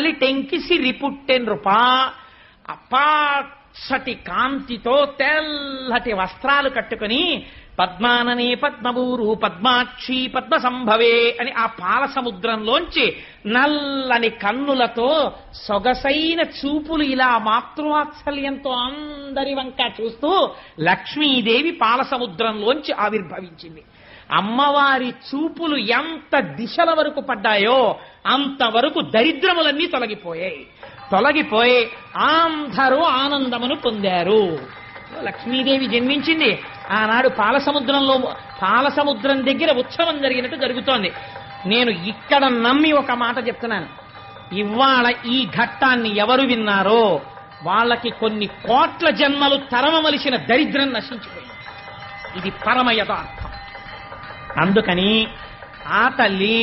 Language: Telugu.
టెంకిసి పుట్టెన్రుపా అపాసటి కాంతితో తెల్లటి వస్త్రాలు కట్టుకుని పద్మాననే పద్మభూరు పద్మాక్షి పద్మ సంభవే అని ఆ పాల సముద్రంలోంచి నల్లని కన్నులతో సొగసైన చూపులు ఇలా మాతృవాత్సల్యంతో అందరి వంక చూస్తూ లక్ష్మీదేవి పాల సముద్రంలోంచి ఆవిర్భవించింది. అమ్మవారి చూపులు ఎంత దిశల వరకు పడ్డాయో అంతవరకు దరిద్రములన్నీ తొలగిపోయి అందరూ ఆనందమును పొందారు. లక్ష్మీదేవి జన్మించింది. ఆనాడు పాలసముద్రం దగ్గర ఉత్సవం జరిగినట్టు జరుగుతోంది. నేను ఇక్కడ నమ్మి ఒక మాట చెప్తున్నాను. ఇవాళ ఈ ఘట్టాన్ని ఎవరు విన్నారో వాళ్ళకి కొన్ని కోట్ల జన్మలు తరమవలసిన దరిద్రం నశించిపోయింది. ఇది పరమ యథార్థం. అందుకని ఆ తల్లి